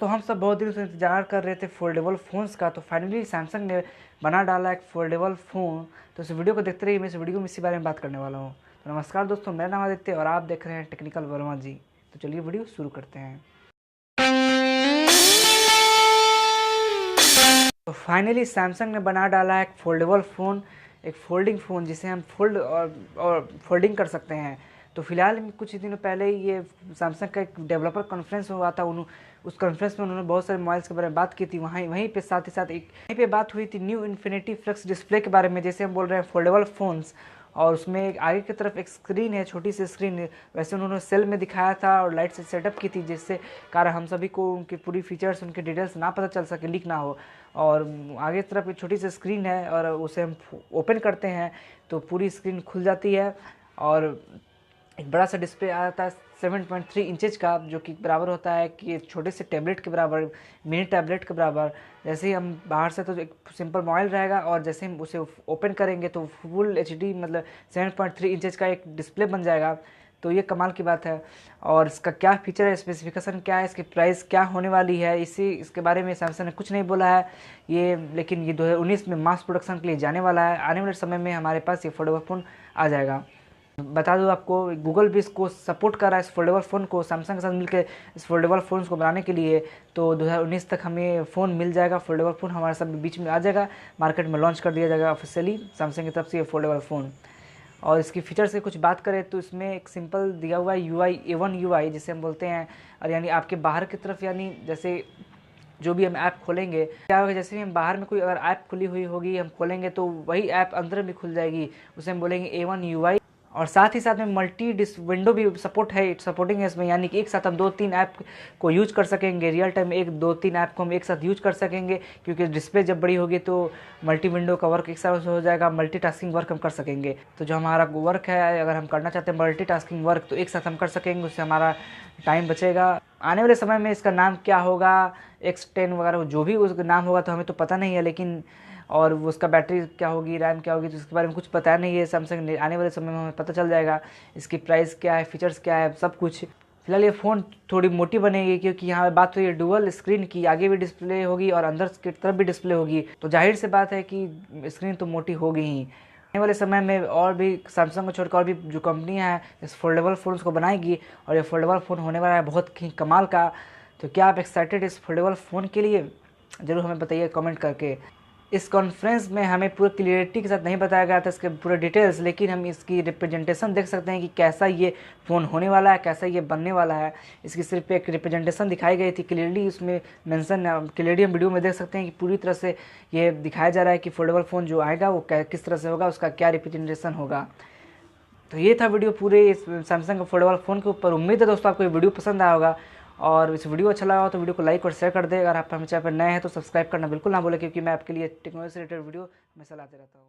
दोस्तों हम सब बहुत दिनों से इंतजार कर रहे थे फोल्डेबल फ़ोन्स का, तो फाइनली सैमसंग ने बना डाला एक फोल्डेबल फ़ोन। तो इस वीडियो को देखते रहिए, मैं इस वीडियो में इसी बारे में बात करने वाला हूँ। तो नमस्कार दोस्तों, मेरा नाम आदित्य और आप देख रहे हैं टेक्निकल वर्मा जी। तो चलिए वीडियो शुरू करते हैं। तो फाइनली सैमसंग ने बना डाला एक फोल्डेबल फ़ोन, एक फोल्डिंग फ़ोन जिसे हम फोल्ड और फोल्डिंग कर सकते हैं। तो फिलहाल कुछ दिनों पहले ही ये सैमसंग का एक डेवलपर कॉन्फ्रेंस हुआ था। उस कॉन्फ्रेंस में उन्होंने बहुत सारे मोबाइल्स के बारे में बात की थी। वहीं पे साथ ही साथ वहीं पे बात हुई थी न्यू इन्फिनिटी फ्लेक्स डिस्प्ले के बारे में, जैसे हम बोल रहे हैं फोल्डेबल फ़ोन्स। और उसमें एक आगे की तरफ एक स्क्रीन है, छोटी सी स्क्रीन है, वैसे उन्होंने सेल में दिखाया था और लाइट से सेटअप की थी, जिससे कारण हम सभी को उनकी पूरी फीचर्स, उनके डिटेल्स ना पता चल सके, लीक ना हो। और आगे की तरफ एक छोटी सी स्क्रीन है और उसे हम ओपन करते हैं तो पूरी स्क्रीन खुल जाती है और एक बड़ा सा डिस्प्ले आ जाता है 7.3 इंचेज का, जो कि बराबर होता है कि छोटे से टैबलेट के बराबर, मिनी टैबलेट के बराबर। जैसे ही हम बाहर से तो एक सिंपल मोबाइल रहेगा और जैसे हम उसे ओपन करेंगे तो फुल एचडी मतलब 7.3 इंचेज का एक डिस्प्ले बन जाएगा। तो ये कमाल की बात है। और इसका क्या फीचर है, स्पेसिफिकेशन क्या है, इसकी प्राइस क्या होने वाली है, इसके बारे में सैमसंग ने कुछ नहीं बोला है ये। लेकिन ये 2019 में मास प्रोडक्शन के लिए जाने वाला है। आने वाले समय में हमारे पास ये फोल्डेबल फ़ोन आ जाएगा। बता दूं आपको, गूगल भी इसको सपोर्ट कर रहा है, इस फोल्डेबल फ़ोन को सैमसंग के साथ मिलकर इस फोल्डेबल फ़ोन्स को बनाने के लिए। तो 2019 तक हमें फ़ोन मिल जाएगा, फोल्डेबल फ़ोन हमारे सब बीच में आ जाएगा, मार्केट में लॉन्च कर दिया जाएगा ऑफिशियली सैमसंग की तरफ से ये फोल्डेबल फ़ोन। और इसकी फीचर्स की कुछ बात करें तो इसमें एक सिंपल दिया हुआ है UI A1 UI जिसे हम बोलते हैं। और यानी आपके बाहर की तरफ, यानी जैसे जो भी हम ऐप खोलेंगे, क्या होगा, जैसे हम बाहर में कोई अगर ऐप खुली हुई होगी, हम खोलेंगे तो वही ऐप अंदर भी खुल जाएगी, उसे हम बोलेंगे A1 UI। और साथ ही साथ में मल्टी विंडो भी सपोर्टिंग है इसमें, यानी कि एक साथ हम 2-3 ऐप को यूज कर सकेंगे रियल टाइम। 1-2-3 ऐप को हम एक साथ यूज कर सकेंगे, क्योंकि डिस्प्ले जब बड़ी होगी तो मल्टी विंडो का वर्क एक साथ हो जाएगा, मल्टीटास्किंग वर्क हम कर सकेंगे। तो जो हमारा वर्क है, अगर हम करना चाहते हैं मल्टीटास्किंग वर्क, तो एक साथ हम कर सकेंगे, उससे हमारा टाइम बचेगा। आने वाले समय में इसका नाम क्या होगा, X10 वगैरह जो भी उसका नाम होगा तो हमें तो पता नहीं है, लेकिन और वो उसका बैटरी क्या होगी, रैम क्या होगी, तो इसके बारे में कुछ पता नहीं है सैमसंग ने। आने वाले समय में हमें पता चल जाएगा इसकी प्राइस क्या है, फीचर्स क्या है, सब कुछ। फिलहाल ये फ़ोन थोड़ी मोटी बनेगी, क्योंकि यहाँ बात हुई है डुअल स्क्रीन की, आगे भी डिस्प्ले होगी और अंदर की तरफ भी डिस्प्ले होगी, तो जाहिर सी बात है कि स्क्रीन तो मोटी होगी ही। आने वाले समय में और भी सैमसंग को छोड़कर और भी जो कंपनियाँ हैं इस फोल्डेबल फ़ोन्स को बनाएगी, और ये फोल्डेबल फ़ोन होने वाला है बहुत ही कमाल का। तो क्या आप एक्साइटेड इस फोल्डेबल फ़ोन के लिए? ज़रूर हमें बताइए कमेंट करके। इस कॉन्फ्रेंस में हमें पूरी क्लियरिटी के साथ नहीं बताया गया था इसके पूरे डिटेल्स, लेकिन हम इसकी रिप्रेजेंटेशन देख सकते हैं कि कैसा ये फ़ोन होने वाला है, कैसा ये बनने वाला है। इसकी सिर्फ एक रिप्रेजेंटेशन दिखाई गई थी, क्लियरली उसमें मेंशन, क्लियरली हम वीडियो में देख सकते हैं कि पूरी तरह से ये दिखाया जा रहा है कि फोल्डेबल फ़ोन जो आएगा वो किस तरह से होगा, उसका क्या रिप्रेजेंटेशन होगा। तो ये था वीडियो पूरे सैमसंग के फोल्डेबल फ़ोन के ऊपर। उम्मीद है दोस्तों आपको ये वीडियो पसंद आया होगा, और इस वीडियो अच्छा लगा हो तो वीडियो को लाइक और शेयर कर दे। अगर आप हमारे चैनल पर नए हैं तो सब्सक्राइब करना बिल्कुल ना भूलें, क्योंकि मैं आपके लिए टेक्नोलॉजी से रिलेटेड वीडियो हमेशा लाते रहता हूँ।